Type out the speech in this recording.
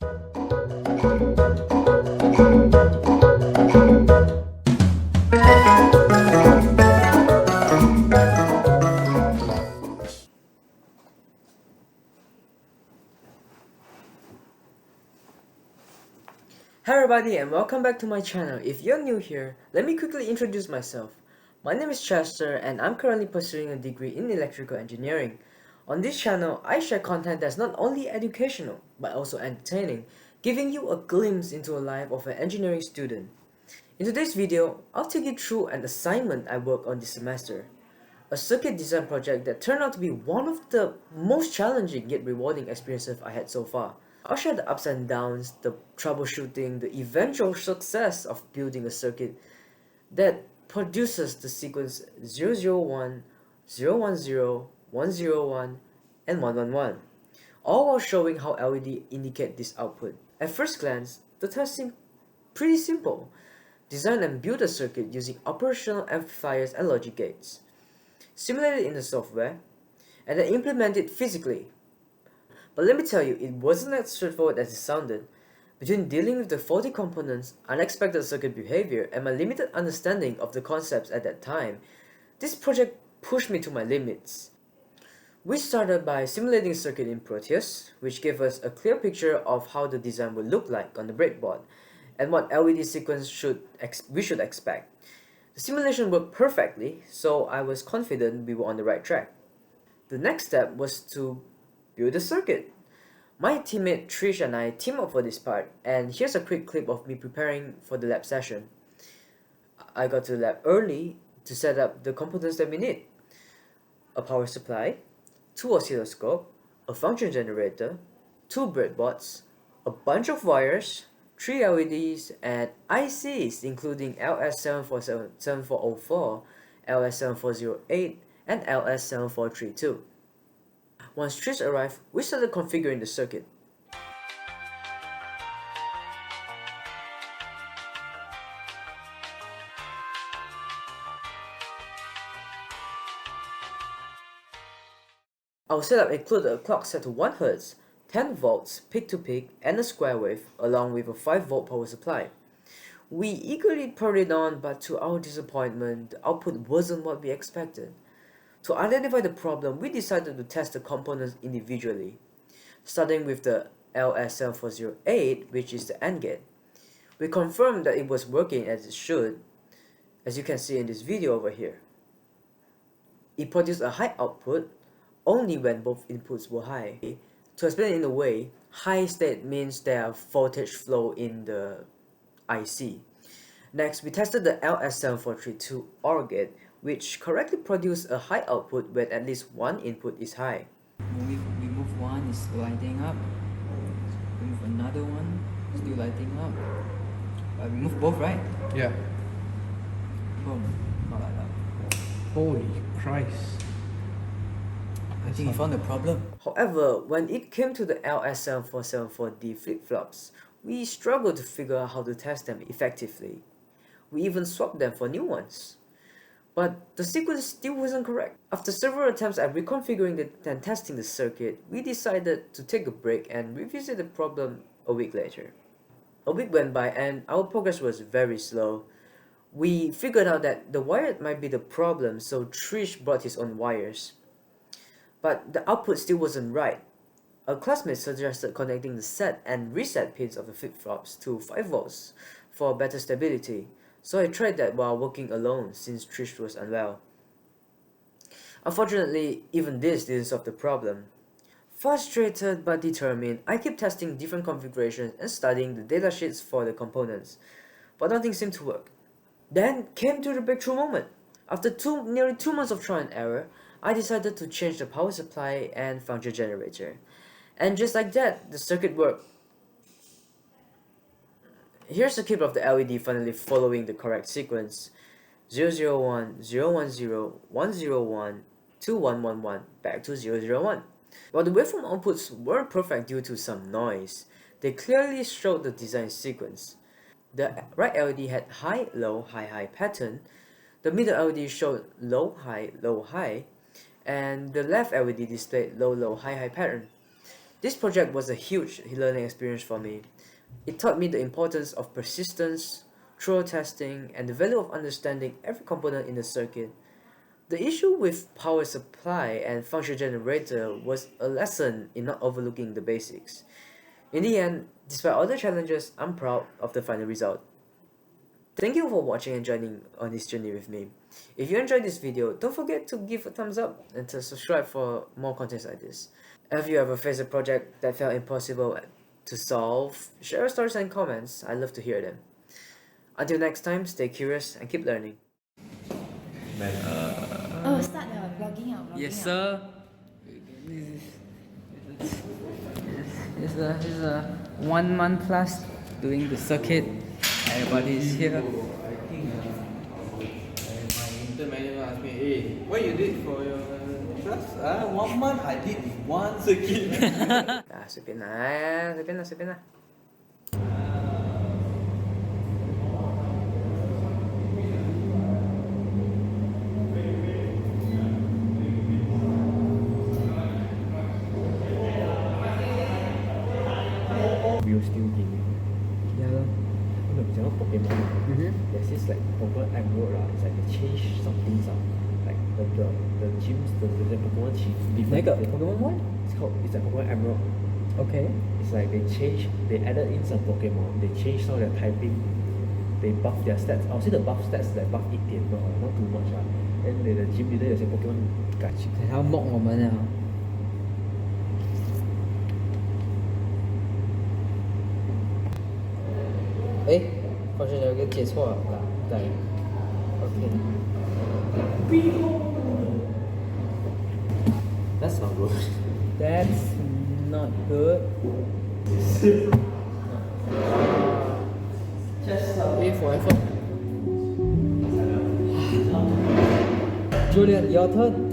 Hi everybody and welcome back to my channel. If you're new here, let me quickly introduce myself. My name is Chester and I'm currently pursuing a degree in electrical engineering. On this channel, I share content that's not only educational, but also entertaining, giving you a glimpse into a life of an engineering student. In today's video, I'll take you through an assignment I worked on this semester. A circuit design project that turned out to be one of the most challenging yet rewarding experiences I had so far. I'll share the ups and downs, the troubleshooting, the eventual success of building a circuit that produces the sequence 001, 010, 101, and 111, all while showing how LED indicate this output. At first glance, the test seemed pretty simple. Design and build a circuit using operational amplifiers and logic gates. Simulate it in the software, and then implement it physically. But let me tell you, it wasn't as straightforward as it sounded. Between dealing with the faulty components, unexpected circuit behavior, and my limited understanding of the concepts at that time, this project pushed me to my limits. We started by simulating a circuit in Proteus, which gave us a clear picture of how the design would look like on the breadboard, and what LED sequence we should expect. The simulation worked perfectly, so I was confident we were on the right track. The next step was to build a circuit. My teammate Trish and I teamed up for this part, and here's a quick clip of me preparing for the lab session. I got to the lab early to set up the components that we need. A power supply, 2 oscilloscopes, a function generator, 2 breadboards, a bunch of wires, 3 LEDs, and ICs including LS7474 LS7408, and LS7432. Once Trish arrived, we started configuring the circuit. Our setup included a clock set to 1 Hz, 10 volts peak-to-peak, and a square wave, along with a 5-volt power supply. We eagerly poured it on, but to our disappointment, the output wasn't what we expected. To identify the problem, we decided to test the components individually, starting with the LS7408, which is the AND gate. We confirmed that it was working as it should, as you can see in this video over here. It produced a high output only when both inputs were high. To explain it in a way, high state means there are voltage flow in the IC. Next, we tested the LS7432 OR gate, which correctly produced a high output when at least one input is high. We move one, it's lighting up. We move another one, still lighting up. We move both, right? Yeah. Boom, not light up. Holy Christ. I think we found the problem. However, when it came to the LS7474 D flip-flops, we struggled to figure out how to test them effectively. We even swapped them for new ones. But the sequence still wasn't correct. After several attempts at reconfiguring and testing the circuit, we decided to take a break and revisit the problem a week later. A week went by and our progress was very slow. We figured out that the wire might be the problem, so Trish brought his own wires. But the output still wasn't right. A classmate suggested connecting the set and reset pins of the flip-flops to 5 volts for better stability, so I tried that while working alone since Trish was unwell. Unfortunately, even this didn't solve the problem. Frustrated but determined, I kept testing different configurations and studying the datasheets for the components, but nothing seemed to work. Then came to the breakthrough moment. After nearly 2 months of trial and error, I decided to change the power supply and function generator. And just like that, the circuit worked. Here's a clip of the LED finally following the correct sequence: 001, 010, 101, 2111, back to 001. While the waveform outputs weren't perfect due to some noise, they clearly showed the design sequence. The right LED had high, low, high, high pattern, the middle LED showed low, high, and the left LED displayed low, low, high, high pattern. This project was a huge learning experience for me. It taught me the importance of persistence, thorough testing, and the value of understanding every component in the circuit. The issue with power supply and function generator was a lesson in not overlooking the basics. In the end, despite all the challenges, I'm proud of the final result. Thank you for watching and joining on this journey with me. If you enjoyed this video, don't forget to give a thumbs up and to subscribe for more content like this. Have you ever faced a project that felt impossible to solve? Share your stories and comments, I'd love to hear them. Until next time, stay curious and keep learning. Start the vlogging out. Yes, sir. This is a 1 month plus doing the circuit. Everybody is here. I think my intern manager asked me, hey, what you did for your class? 1 month I did one circuit. 随便啦，随便啦，随便啦。Real still gaming. Yeah. No,讲到 Pokemon, there's this like Pokemon Emerald it's like they change some things like the gyms, the Pokemon team. 哪个 Pokemon One? It's like Pokemon Emerald. Okay. It's like they added in some Pokemon, they changed some of their typing, they buff their stats. I would say the buff stats is like buff 一点 not too much Then the gym leader 有些 Pokemon 改。他要 mock 我们了。方向有个解错了，对 ，OK。That's not good. That's not good. Wait for effort. Julian, your turn.